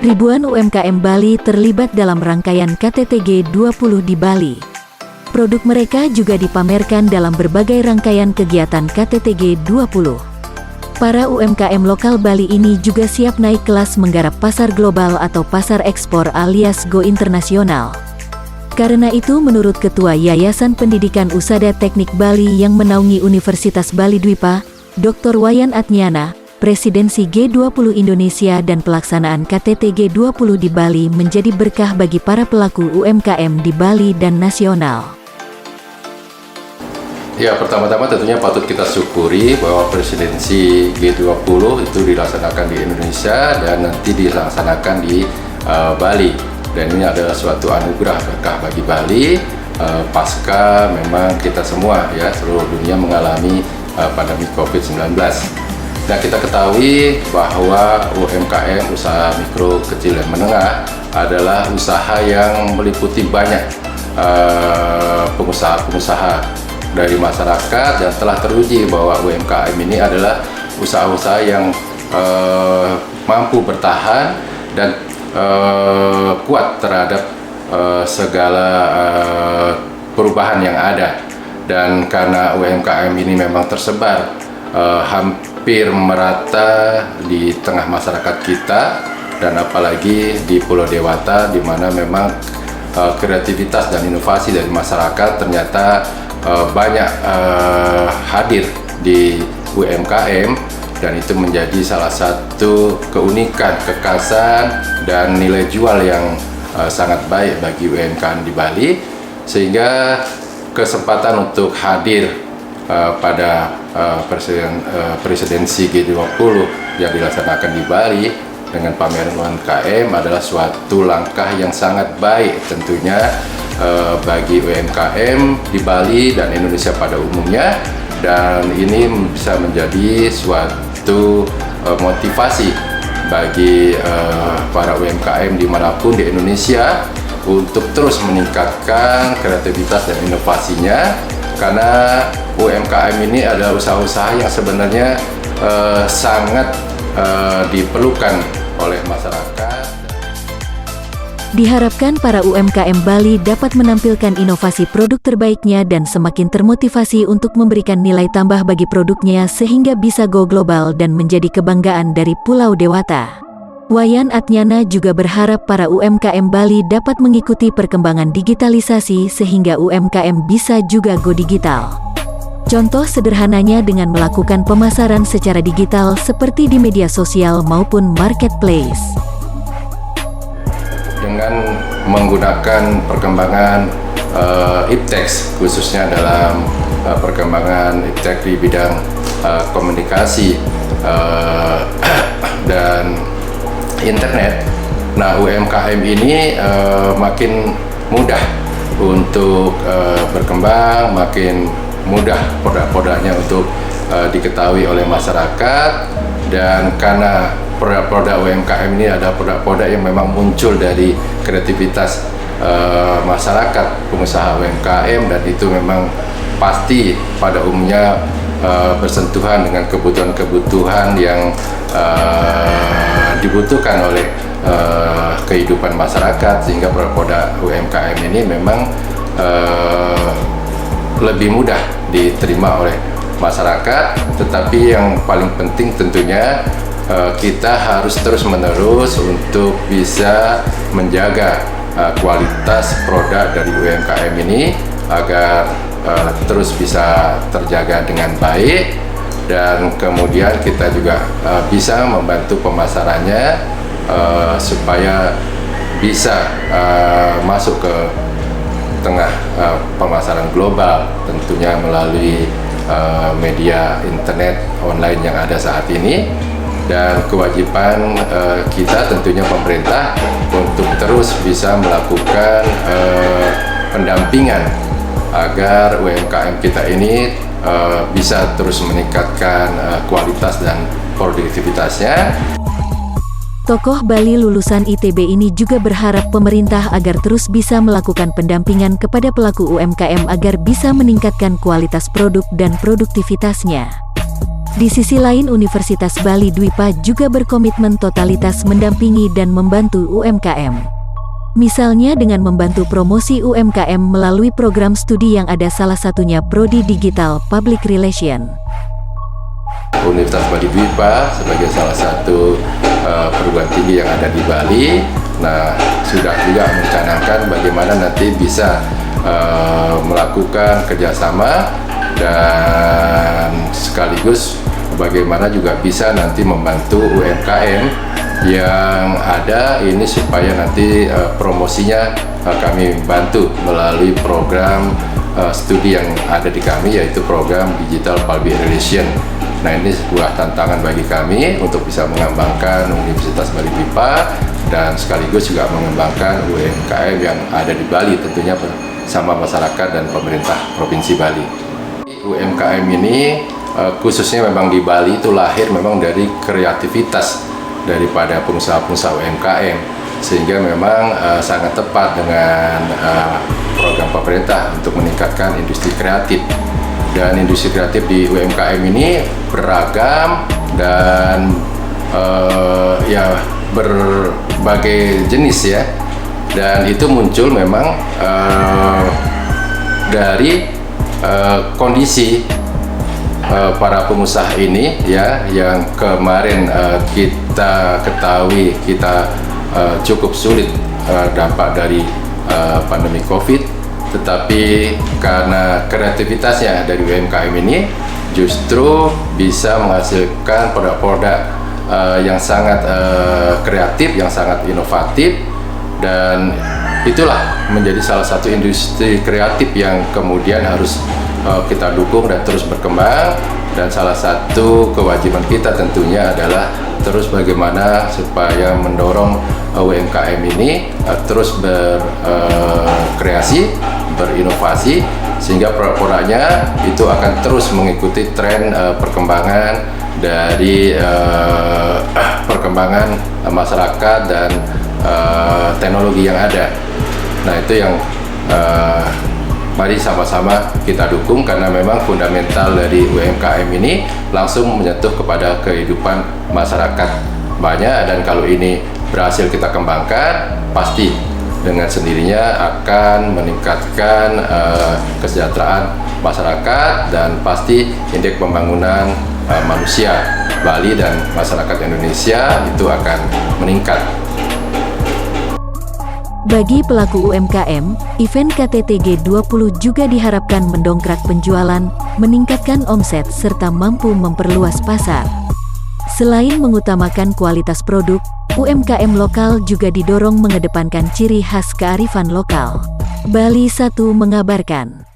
Ribuan UMKM Bali terlibat dalam rangkaian KTT G20 di Bali. Produk mereka juga dipamerkan dalam berbagai rangkaian kegiatan KTT G20. Para UMKM lokal Bali ini juga siap naik kelas menggarap pasar global atau pasar ekspor alias go internasional. Karena itu menurut Ketua Yayasan Pendidikan Usada Teknik Bali yang menaungi Universitas Bali Dwipa, Dr. Wayan Atnyana, Presidensi G20 Indonesia dan pelaksanaan KTT G20 di Bali menjadi berkah bagi para pelaku UMKM di Bali dan nasional. Ya, pertama-tama tentunya patut kita syukuri bahwa presidensi G20 itu dilaksanakan di Indonesia dan nanti dilaksanakan di Bali. Dan ini adalah suatu anugerah berkah bagi Bali pasca memang kita semua ya seluruh dunia mengalami pandemi COVID-19. Nah, kita ketahui bahwa UMKM, usaha mikro, kecil, dan menengah adalah usaha yang meliputi banyak pengusaha-pengusaha dari masyarakat dan telah teruji bahwa UMKM ini adalah usaha-usaha yang mampu bertahan dan kuat terhadap segala perubahan yang ada. Dan karena UMKM ini memang tersebar hampir merata di tengah masyarakat kita dan apalagi di Pulau Dewata di mana memang kreativitas dan inovasi dari masyarakat ternyata banyak hadir di UMKM dan itu menjadi salah satu keunikan, kekhasan dan nilai jual yang sangat baik bagi UMKM di Bali, sehingga kesempatan untuk hadir pada presidensi G20 yang dilaksanakan di Bali dengan pameran UMKM adalah suatu langkah yang sangat baik tentunya bagi UMKM di Bali dan Indonesia pada umumnya, dan ini bisa menjadi suatu motivasi bagi para UMKM dimanapun di Indonesia untuk terus meningkatkan kreativitas dan inovasinya, karena UMKM ini adalah usaha-usaha yang sebenarnya sangat diperlukan oleh masyarakat. Diharapkan para UMKM Bali dapat menampilkan inovasi produk terbaiknya dan semakin termotivasi untuk memberikan nilai tambah bagi produknya sehingga bisa go global dan menjadi kebanggaan dari Pulau Dewata. Wayan Atnyana juga berharap para UMKM Bali dapat mengikuti perkembangan digitalisasi sehingga UMKM bisa juga go digital. Contoh sederhananya dengan melakukan pemasaran secara digital seperti di media sosial maupun marketplace. Dengan menggunakan perkembangan iptek khususnya dalam perkembangan iptek di bidang komunikasi dan internet. Nah, UMKM ini makin mudah untuk berkembang, makin mudah produk-produknya untuk diketahui oleh masyarakat, dan karena produk-produk UMKM ini adalah produk-produk yang memang muncul dari kreativitas masyarakat pengusaha UMKM, dan itu memang pasti pada umumnya bersentuhan dengan kebutuhan-kebutuhan yang dibutuhkan oleh kehidupan masyarakat, sehingga produk-produk UMKM ini memang lebih mudah diterima oleh masyarakat. Tetapi yang paling penting tentunya kita harus terus-menerus untuk bisa menjaga kualitas produk dari UMKM ini agar terus bisa terjaga dengan baik, dan kemudian kita juga bisa membantu pemasarannya supaya bisa masuk ke tengah pemasaran global, tentunya melalui media internet online yang ada saat ini. Dan kewajiban kita tentunya pemerintah untuk terus bisa melakukan pendampingan agar UMKM kita ini bisa terus meningkatkan kualitas dan produktivitasnya. Tokoh Bali lulusan ITB ini juga berharap pemerintah agar terus bisa melakukan pendampingan kepada pelaku UMKM agar bisa meningkatkan kualitas produk dan produktivitasnya. Di sisi lain, Universitas Bali Dwipa juga berkomitmen totalitas mendampingi dan membantu UMKM. Misalnya dengan membantu promosi UMKM melalui program studi yang ada, salah satunya Prodi Digital Public Relation. Universitas Bali Dwipa sebagai salah satu perguruan tinggi yang ada di Bali, nah sudah juga mencanangkan bagaimana nanti bisa melakukan kerjasama dan sekaligus bagaimana juga bisa nanti membantu UMKM yang ada ini supaya nanti promosinya kami bantu melalui program studi yang ada di kami, yaitu program Digital Public Relation. Nah, ini sebuah tantangan bagi kami untuk bisa mengembangkan Universitas Bali Dwipa dan sekaligus juga mengembangkan UMKM yang ada di Bali, tentunya bersama masyarakat dan pemerintah Provinsi Bali. UMKM ini khususnya memang di Bali itu lahir memang dari kreativitas daripada pengusaha-pengusaha UMKM, sehingga memang sangat tepat dengan program pemerintah untuk meningkatkan industri kreatif. Dan industri kreatif di UMKM ini beragam dan ya berbagai jenis ya, dan itu muncul memang dari kondisi para pengusaha ini ya, yang kemarin kita ketahui kita cukup sulit dampak dari pandemi COVID, tetapi karena kreativitasnya dari UMKM ini justru bisa menghasilkan produk-produk yang sangat kreatif, yang sangat inovatif, dan itulah menjadi salah satu industri kreatif yang kemudian harus kita dukung dan terus berkembang. Dan salah satu kewajiban kita tentunya adalah terus bagaimana supaya mendorong UMKM ini terus berkreasi, berinovasi, sehingga produk-produknya itu akan terus mengikuti tren perkembangan dari perkembangan masyarakat dan teknologi yang ada. Nah, itu yang mari sama-sama kita dukung, karena memang fundamental dari UMKM ini langsung menyentuh kepada kehidupan masyarakat banyak, dan kalau ini berhasil kita kembangkan, pasti dengan sendirinya akan meningkatkan kesejahteraan masyarakat dan pasti indeks pembangunan manusia Bali dan masyarakat Indonesia itu akan meningkat. Bagi pelaku UMKM, event KTT G20 juga diharapkan mendongkrak penjualan, meningkatkan omset, serta mampu memperluas pasar. Selain mengutamakan kualitas produk, UMKM lokal juga didorong mengedepankan ciri khas kearifan lokal. Bali 1 mengabarkan.